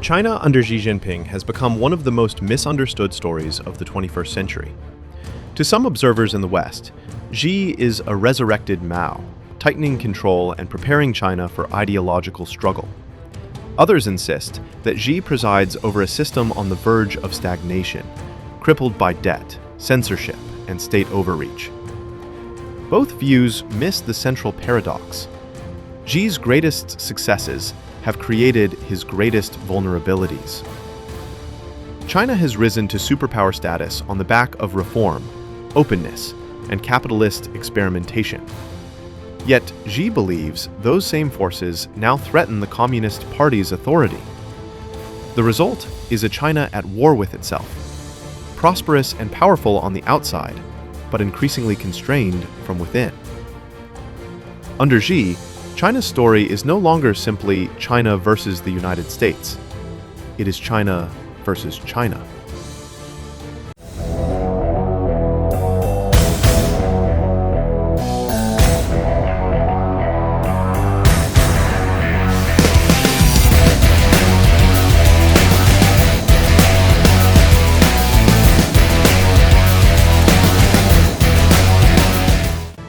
China under Xi Jinping has become one of the most misunderstood stories of the 21st century. To some observers in the West, Xi is a resurrected Mao, tightening control and preparing China for ideological struggle. Others insist that Xi presides over a system on the verge of stagnation, crippled by debt, censorship, and state overreach. Both views miss the central paradox. Xi's greatest successes have created his greatest vulnerabilities. China has risen to superpower status on the back of reform, openness, and capitalist experimentation. Yet Xi believes those same forces now threaten the Communist Party's authority. The result is a China at war with itself, prosperous and powerful on the outside, but increasingly constrained from within. Under Xi, China's story is no longer simply China versus the United States. It is China versus China.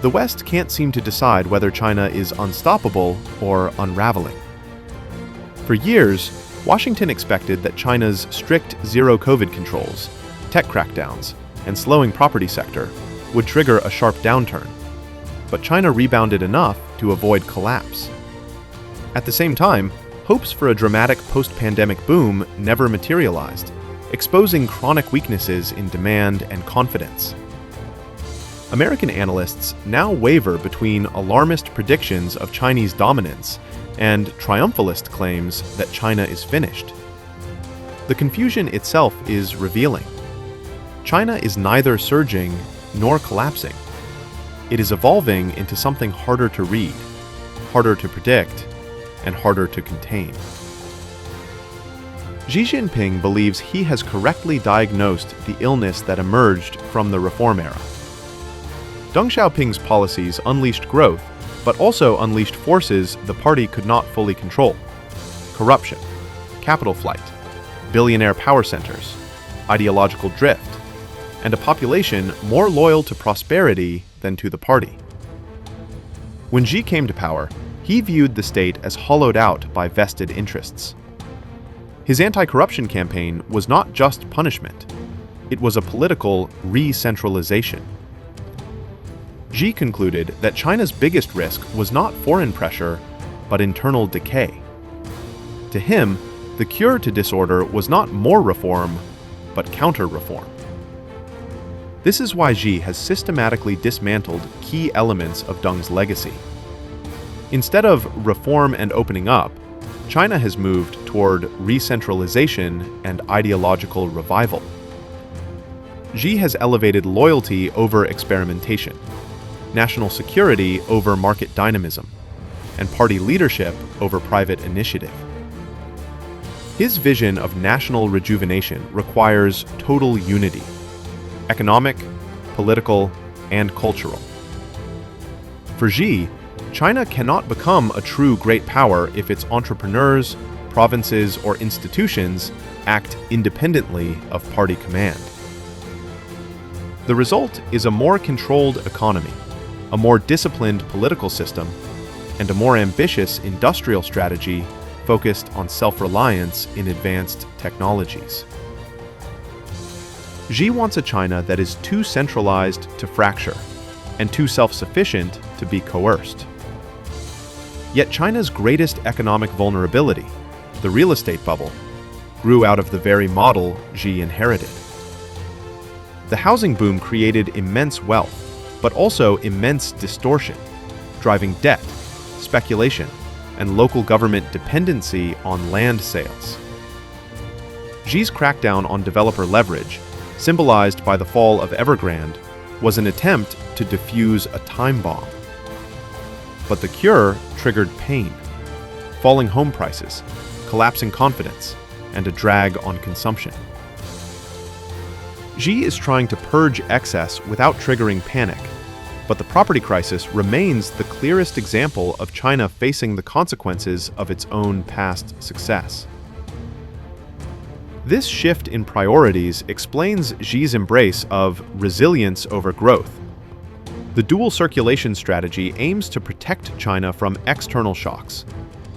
The West can't seem to decide whether China is unstoppable or unraveling. For years, Washington expected that China's strict zero-COVID controls, tech crackdowns, and slowing property sector would trigger a sharp downturn. But China rebounded enough to avoid collapse. At the same time, hopes for a dramatic post-pandemic boom never materialized, exposing chronic weaknesses in demand and confidence. American analysts now waver between alarmist predictions of Chinese dominance and triumphalist claims that China is finished. The confusion itself is revealing. China is neither surging nor collapsing. It is evolving into something harder to read, harder to predict, and harder to contain. Xi Jinping believes he has correctly diagnosed the illness that emerged from the reform era. Deng Xiaoping's policies unleashed growth, but also unleashed forces the party could not fully control: corruption, capital flight, billionaire power centers, ideological drift, and a population more loyal to prosperity than to the party. When Xi came to power, he viewed the state as hollowed out by vested interests. His anti-corruption campaign was not just punishment, it was a political re-centralization. Xi concluded that China's biggest risk was not foreign pressure, but internal decay. To him, the cure to disorder was not more reform, but counter-reform. This is why Xi has systematically dismantled key elements of Deng's legacy. Instead of reform and opening up, China has moved toward re-centralization and ideological revival. Xi has elevated loyalty over experimentation, national security over market dynamism, and party leadership over private initiative. His vision of national rejuvenation requires total unity: economic, political, and cultural. For Xi, China cannot become a true great power if its entrepreneurs, provinces, or institutions act independently of party command. The result is a more controlled economy, a more disciplined political system, and a more ambitious industrial strategy focused on self-reliance in advanced technologies. Xi wants a China that is too centralized to fracture, and too self-sufficient to be coerced. Yet China's greatest economic vulnerability, the real estate bubble, grew out of the very model Xi inherited. The housing boom created immense wealth, but also immense distortion, driving debt, speculation, and local government dependency on land sales. Xi's crackdown on developer leverage, symbolized by the fall of Evergrande, was an attempt to defuse a time bomb. But the cure triggered pain: falling home prices, collapsing confidence, and a drag on consumption. Xi is trying to purge excess without triggering panic, but the property crisis remains the clearest example of China facing the consequences of its own past success. This shift in priorities explains Xi's embrace of resilience over growth. The dual circulation strategy aims to protect China from external shocks,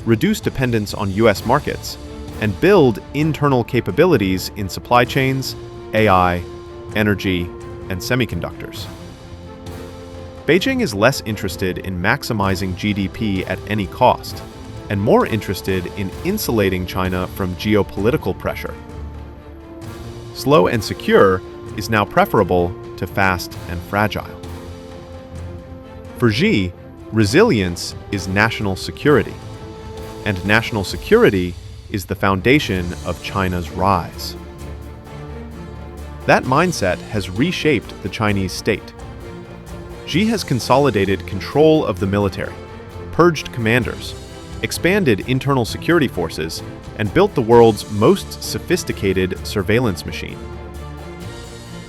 reduce dependence on U.S. markets, and build internal capabilities in supply chains, AI, energy, and semiconductors. Beijing is less interested in maximizing GDP at any cost, and more interested in insulating China from geopolitical pressure. Slow and secure is now preferable to fast and fragile. For Xi, resilience is national security, and national security is the foundation of China's rise. That mindset has reshaped the Chinese state. Xi has consolidated control of the military, purged commanders, expanded internal security forces, and built the world's most sophisticated surveillance machine.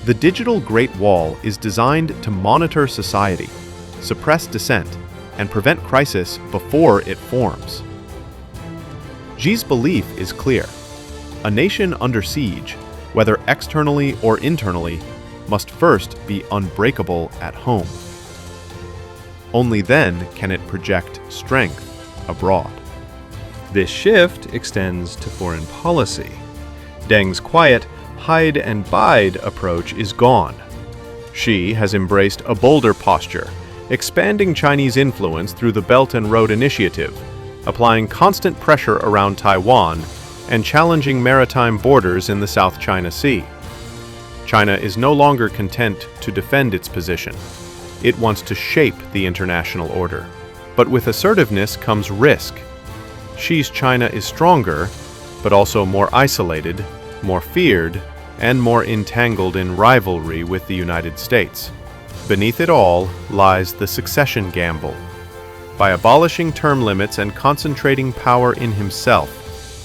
The digital Great Wall is designed to monitor society, suppress dissent, and prevent crisis before it forms. Xi's belief is clear. A nation under siege, whether externally or internally, must first be unbreakable at home. Only then can it project strength abroad. This shift extends to foreign policy. Deng's quiet, hide and bide approach is gone. Xi has embraced a bolder posture, expanding Chinese influence through the Belt and Road Initiative, applying constant pressure around Taiwan, and challenging maritime borders in the South China Sea. China is no longer content to defend its position. It wants to shape the international order. But with assertiveness comes risk. Xi's China is stronger, but also more isolated, more feared, and more entangled in rivalry with the United States. Beneath it all lies the succession gamble. By abolishing term limits and concentrating power in himself,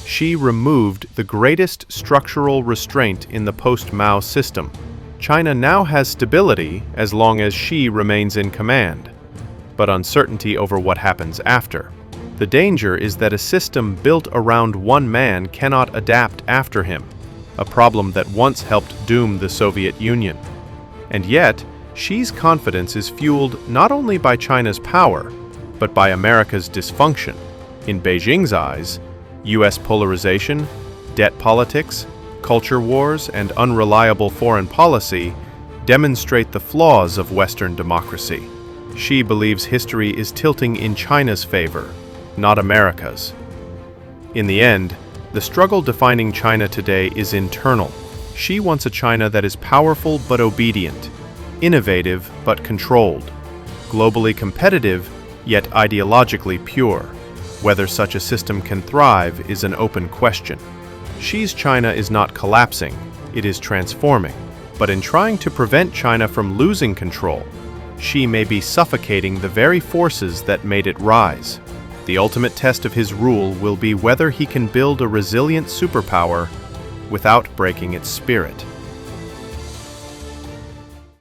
Xi removed the greatest structural restraint in the post-Mao system. China now has stability as long as Xi remains in command, but uncertainty over what happens after. The danger is that a system built around one man cannot adapt after him, a problem that once helped doom the Soviet Union. And yet, Xi's confidence is fueled not only by China's power, but by America's dysfunction. In Beijing's eyes, U.S. polarization, debt politics, culture wars, and unreliable foreign policy demonstrate the flaws of Western democracy. Xi believes history is tilting in China's favor, not America's. In the end, the struggle defining China today is internal. Xi wants a China that is powerful but obedient, innovative but controlled, globally competitive yet ideologically pure. Whether such a system can thrive is an open question. Xi's China is not collapsing, it is transforming. But in trying to prevent China from losing control, Xi may be suffocating the very forces that made it rise. The ultimate test of his rule will be whether he can build a resilient superpower without breaking its spirit.